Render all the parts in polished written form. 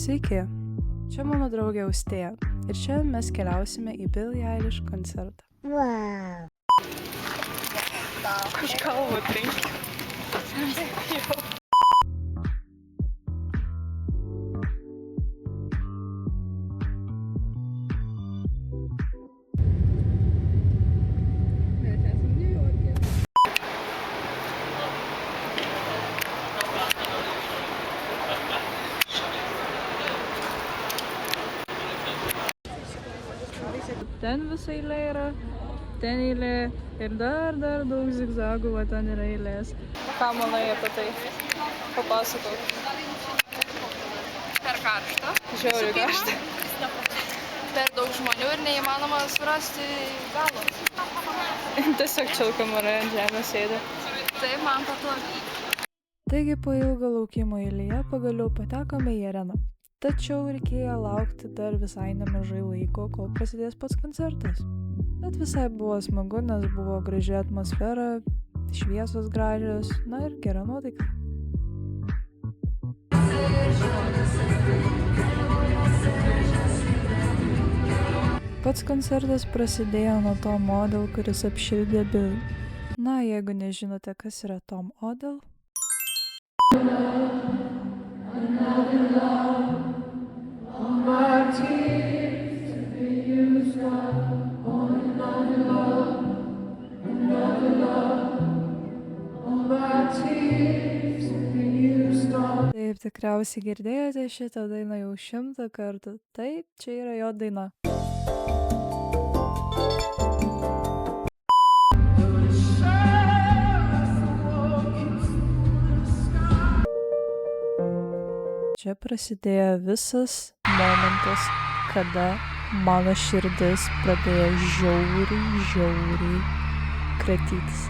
Sveiki, čia mano draugė Austėja ir šiandien mes keliausime į Billie Eilish koncertą. Wow. Kalvo trenkia. Ten visa eilė yra, ten eilė ir dar daug zigzagų, va ten yra eilės. Ką manai apie tai? Papasakok. Per karšta. Žiauriai karšta. Per daug žmonių ir neįmanoma surasti galo. Tiesiog čilkamarai ant žemės sėdi. Tai man patogu. Taigi po ilgo laukimo eilėje pagaliau patekome į areną. Tačiau reikėjo laukti dar visai nemažai laiko, kol prasidės pats koncertas. Bet visai buvo smagu, nes buvo graži atmosfera, šviesos gražios, na ir gera nuotaika. Pats koncertas prasidėjo nuo Tom Odell, kuris apšildė Billie. Na, jeigu nežinote, kas yra Tom Odell. Taip, tikriausiai girdėjote šitą dainą jau 100 kartų. Taip, čia yra jo daina. Čia prasidėjo visas momentas, kada mano širdis pradėjo žiauriai kratytis.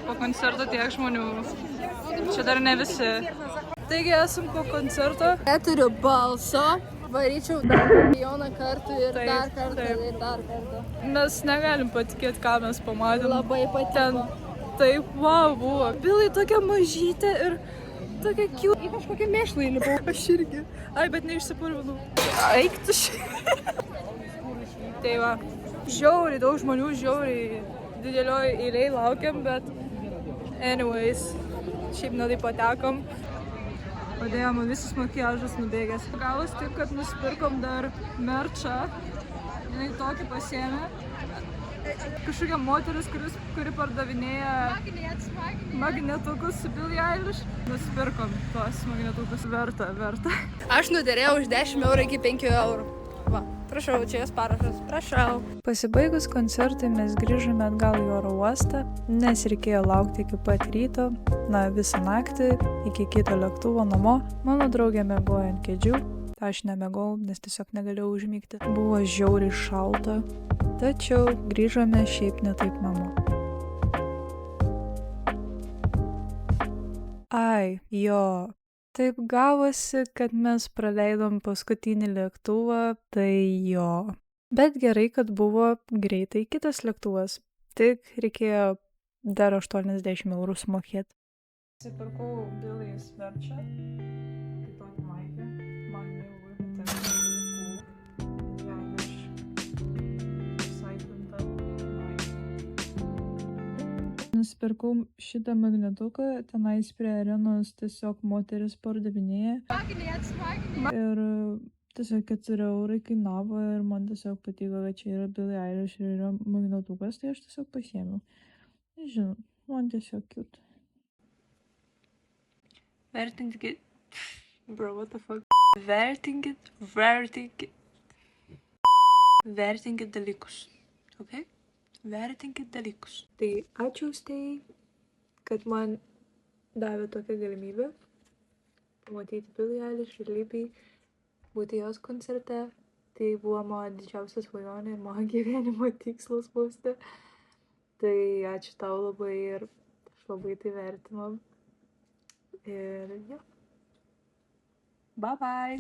Po koncerto tiek žmonių. Čia dar ne visi. Taigi esam po koncerto. Neturiu balso. Varyčiau dar milijoną kartų ir Taip, dar kartą taip. ir dar kartą. Mes negalim patikėti, ką mes pamatėm. Labai patiko. Ten taip, wow, buvo. Bilai tokia mažytė ir tokia cute. Į kažkokią mėšlą įlipau. Aš irgi. Ai, bet neišsipurvinau. Eik tu Tai va, žiauriai daug žmonių, žiauriai didelioj eilėj laukiam, bet anyways, šiaip ne taip patekom. Padėjom visus makiažus nubėgęs. Gavos taip, kad nusipirkom dar merčą. Jinai tokį pasiėmė. Kažkokia moteris, kuri pardavinėja magnetukus su Billie Eilish. Nusipirkom tuos magnetukus. Verta. Aš nuderėjau už 10 eurų iki 5 eurų. Va. Prašau, čia jos parašas. Prašau. Pasibaigus koncertui mes grįžome atgal į oro uostą, nes reikėjo laukti iki pat ryto, visą naktį, iki kito lėktuvo namo. Mano draugė miegojo ant kėdžių, aš nemiegojau, nes tiesiog negalėjau užmigti. Buvo žiauriai šalta, tačiau grįžome šiaip ne taip namo. Taip gavosi, kad mes praleidom paskutinį lėktuvą, tai jo. Bet gerai, kad buvo greitai kitas lėktuvas. Tik reikėjo dar 80 eurų sumokėti. Nusipirkau Billy Sverčą. Taip pat Maikė. Man jau įmetė dalykų. Visai pinta Maikė. Nusipirkau šitą magnetuką. Tenais prie arenos tiesiog moteris pardavinėja. Ir tiesiog 4 eurai kainavo ir man tiesiog patiko, kad čia yra Billie Eilish ir yra magnetukas, tai aš tiesiog pasiėmiau. Nežinau, man tiesiog cute. Vertinkit. Bro, what the fuck? Vertinkit dalykus. Ok? Vertinkit dalykus. Tai ačiū Austėjai, kad man davė tokią galimybę pamatyti Billie Eilish ir Libby. Būti jos koncerte, tai buvo mano didžiausia svajonė ir mano gyvenimo tikslas būsti. Tai ačiū tau labai ir aš labai tai vertinu. Ir jo. Bye bye.